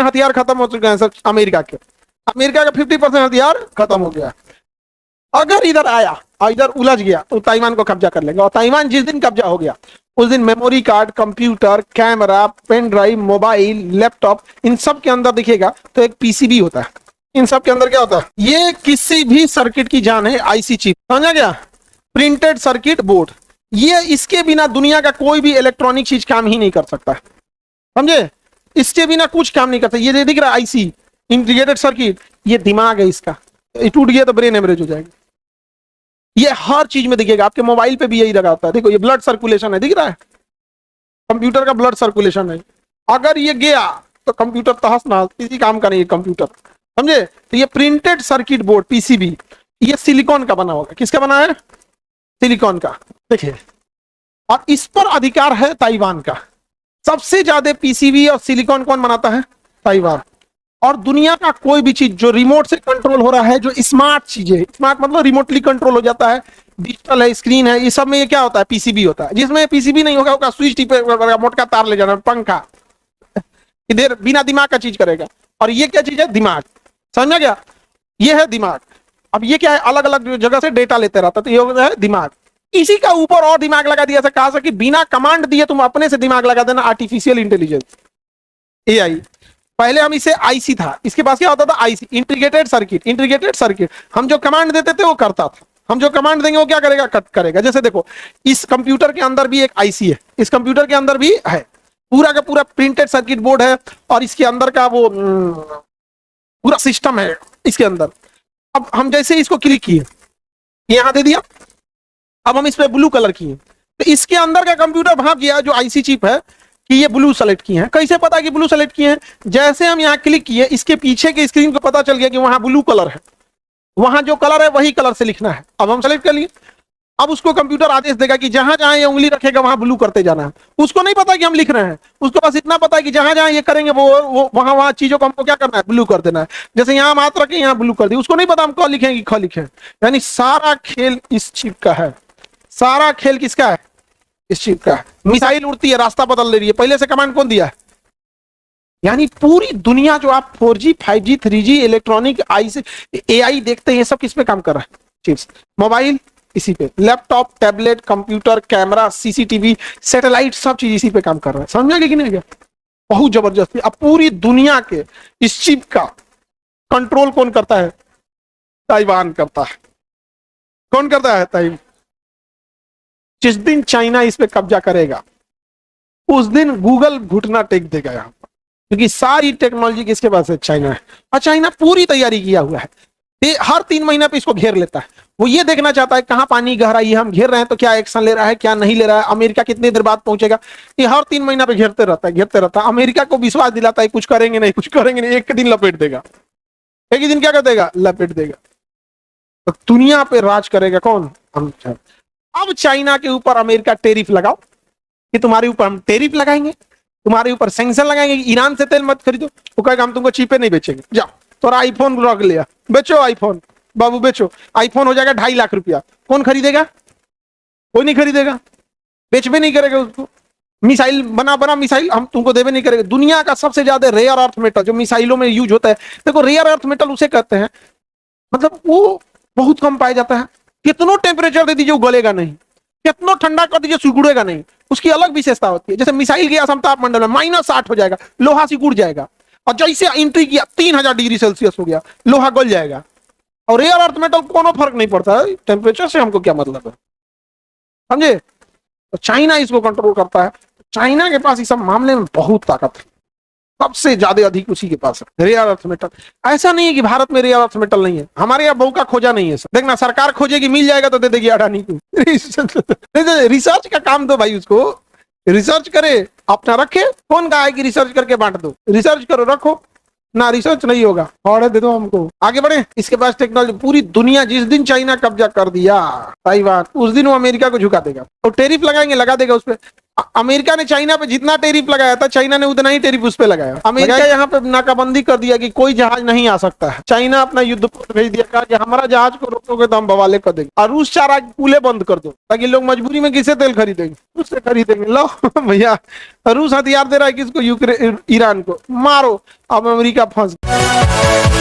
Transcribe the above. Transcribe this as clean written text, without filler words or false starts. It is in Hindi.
50% हथियार खत्म हो चुके हैं सब अमेरिका के। अमेरिका का 50% हथियार खत्म हो गया। अगर इधर आया और इधर उलझ गया तो ताइवान को कब्जा कर लेंगे। और ताइवान जिस दिन कब्जा हो गया उस दिन memory card, computer, camera, pen drive, mobile, laptop, इन सब के अंदर दिखेगा तो एक पीसीबी होता है। इन सब के अंदर क्या होता है? ये किसी भी सर्किट की जान है, आईसी चिप, समझा गया? Printed circuit board. ये इसके बिना दुनिया का कोई भी इलेक्ट्रॉनिक चीज काम ही नहीं कर सकता, समझे? इसके बिना कुछ काम नहीं करता। ये दिख रहा है आईसी, इंटीग्रेटेड सर्किट, ये दिमाग है इसका। टूट गया तो ब्रेन हेमरेज हो जाएगा। ये हर चीज में दिखेगा। आपके मोबाइल पे भी यही लगा होता है। देखो ये ब्लड सर्कुलेशन है, दिख रहा है? कंप्यूटर का ब्लड सर्कुलेशन है। अगर ये गया तो कंप्यूटर तहस नहस, किसी काम का नहीं है कंप्यूटर, समझे? तो ये प्रिंटेड सर्किट बोर्ड, पीसीबी, ये सिलिकॉन का बना होगा। किसका बना है? सिलिकॉन का। देखिए, और इस पर अधिकार है ताइवान का। सबसे ज्यादा पीसीबी और सिलिकॉन कौन बनाता है? ताइवान। और दुनिया का कोई भी चीज जो रिमोट से कंट्रोल हो रहा है, जो स्मार्ट चीजें, स्मार्ट मतलब रिमोटली कंट्रोल हो जाता है, डिजिटल है, स्क्रीन है, ये सब में ये क्या होता है? पीसीबी होता है। जिसमें पीसीबी नहीं होगा उसका स्विच टिपे, मोटका तार ले जाना, पंखा, इधर बिना दिमाग का चीज करेगा। और ये क्या चीज है? दिमाग। समझ गया? ये है दिमाग। अब ये क्या है? अलग अलग जगह से डेटा लेते रहता है, तो ये होता है दिमाग। इसी का ऊपर और दिमाग लगा दिया, ऐसा कहा कि बिना कमांड दिए तुम अपने से दिमाग लगा देना, आर्टिफिशियल इंटेलिजेंस, एआई। पहले हम इसे आईसी था, इसके पास क्या होता था? IC, integrated circuit. Integrated circuit, हम जो कमांड देते थे वो करता था, हम जो कमांड देंगे वो क्या करेगा? कट करेगा। जैसे देखो, इस कंप्यूटर के अंदर भी एक आईसी है, इस कंप्यूटर के अंदर भी है, पूरा का पूरा प्रिंटेड सर्किट बोर्ड है, और इसके अंदर का वो पूरा सिस्टम है इसके अंदर। अब हम जैसे इसको क्लिक किए, यहां दे दिया, अब हम इस पे ब्लू कलर किए, तो इसके अंदर का कंप्यूटर भाग गया जो आईसी चिप है कि ये ब्लू सेलेक्ट किए हैं। कैसे पता कि ब्लू सेलेक्ट किए हैं? जैसे हम यहाँ क्लिक किए, इसके पीछे के स्क्रीन को पता चल गया कि वहां ब्लू कलर है, वहां जो कलर है वही कलर से लिखना है। अब हम सेलेक्ट कर लिए, अब उसको कंप्यूटर आदेश देगा कि जहां जहां ये उंगली रखेगा वहां ब्लू करते जाना है। उसको नहीं पता कि हम लिख रहे हैं, उसको बस इतना पता है कि जहां जहां ये करेंगे वो वहां वहां चीजों को हमको क्या करना है? ब्लू कर देना है। जैसे यहाँ हम हाथ रखें, यहाँ ब्लू कर दी, उसको नहीं पता हम क लिखें कि ख लिखें। यानी सारा खेल इस चिप का है। सारा खेल किसका है? इस चिप का है। मिसाइल उड़ती है, रास्ता बदल ले रही है, पहले से कमांड कौन दिया है? यानी पूरी दुनिया जो आप 4G, 5G, 3G, electronic IC, AI देखते हैं, ये सब किस पे काम कर रहा है? चिप्स। मोबाइल इसी पे, laptop, tablet, computer, camera, CCTV, satellite, सब चीज इसी पे काम कर रहा है। समझ में कि नहीं गया? बहुत जबरदस्ती। अब पूरी दुनिया के इस चिप का कंट्रोल कौन करता है? ताइवान करता है। कौन करता है? ताइवान। जिस दिन चाइना इस पे कब्जा करेगा उस दिन गूगल घुटना टेक देगा यहाँ पर, क्योंकि सारी टेक्नोलॉजी किसके पास है? चाइना है। और चाइना पूरी तैयारी किया हुआ है, हर 3 महीने पे इसको घेर लेता है। वो ये देखना चाहता है कहां पानी गहराई है, हम घेर रहे हैं तो क्या एक्शन ले रहा है, क्या नहीं ले रहा है, अमेरिका कितनी देर बाद पहुंचेगा। ये हर 3 महीना पे घेरते रहता है, घेरते रहता है। अमेरिका को विश्वास दिलाता है कुछ करेंगे नहीं, कुछ करेंगे नहीं, एक दिन लपेट देगा, एक ही दिन क्या कर देगा? लपेट देगा। तो दुनिया पे राज करेगा कौन? हम। अब चाइना के ऊपर अमेरिका टेरिफ लगाओ कि तुम्हारे ऊपर हम टेरिफ लगाएंगे, तुम्हारे ऊपर सैंक्शन लगाएंगे, ईरान से तेल मत खरीदो। वो कहेगा हम तुमको चीपे नहीं बेचेंगे, जाओ। तो आईफोन रख लिया, बेचो आईफोन, बाबू बेचो। आईफोन हो जाएगा 2.5 लाख रुपया, कौन खरीदेगा? कोई नहीं खरीदेगा, बेचबे नहीं करेगा उसको। मिसाइल बना मिसाइल हम तुमको देवे नहीं करेगा। दुनिया का सबसे ज्यादा रेयर अर्थ मेटल जो मिसाइलों में यूज होता है, देखो रेयर अर्थ मेटल उसे कहते हैं, मतलब वो बहुत कम पाया जाता है। कितनों टेम्परेचर दे दीजिए वो गलेगा नहीं, कितनों ठंडा कर दीजिए सिकुड़ेगा नहीं, उसकी अलग विशेषता होती है। जैसे मिसाइल गया तापमंडल में -60 हो जाएगा, लोहा सिकुड़ जाएगा। और जैसे एंट्री किया 3000 डिग्री सेल्सियस हो गया, लोहा गल जाएगा। और रेयर अर्थ मेटल कोनो फर्क नहीं पड़ता है, टेम्परेचर से हमको क्या मतलब है, समझे? तो चाइना इसको कंट्रोल करता है। चाइना के पास इस सब मामले में बहुत ताकत है, सबसे ज्यादा अधिक उसी के पास है रेयर अर्थ मेटल। ऐसा नहीं है कि भारत में रेयर अर्थ मेटल नहीं है, हमारे यहाँ बहु का खोजा नहीं है सर। देखना सरकार खोजेगी, मिल जाएगा तो दे देगी अडानी को। रिसर्च का काम दो भाई, उसको रिसर्च करे, अपना रखे। कौन कहा है कि रिसर्च करके बांट दो? रिसर्च करो, रखो ना, रिसर्च नहीं होगा और दे दो हमको, आगे बढ़े। इसके पास टेक्नोलॉजी पूरी दुनिया। जिस दिन चाइना कब्जा कर दिया ताइवान, उस दिन वो अमेरिका को झुका देगा। तो टेरिफ लगाएंगे, लगा देगा उस पर। अमेरिका ने चाइना पे जितना टेरिफ लगाया था, चाइना ने उतना ही टेरिफ उस पे लगाया। अमेरिका यहाँ पे नाकाबंदी कर दिया कि कोई जहाज नहीं आ सकता है। चाइना अपना युद्धपोत भेज दिया, कहा कि हमारा जहाज को रोकोगे तो हम बवाले कर देंगे। और रूस चाह रहा है पुले बंद कर दो, ताकि लोग मजबूरी में किसे तेल खरीदेंगे, उससे खरीदेंगे। लो भैया, रूस हथियार दे रहा है किसको? यूक्रेन, ईरान को। मारो, अब अमेरिका फंस गया।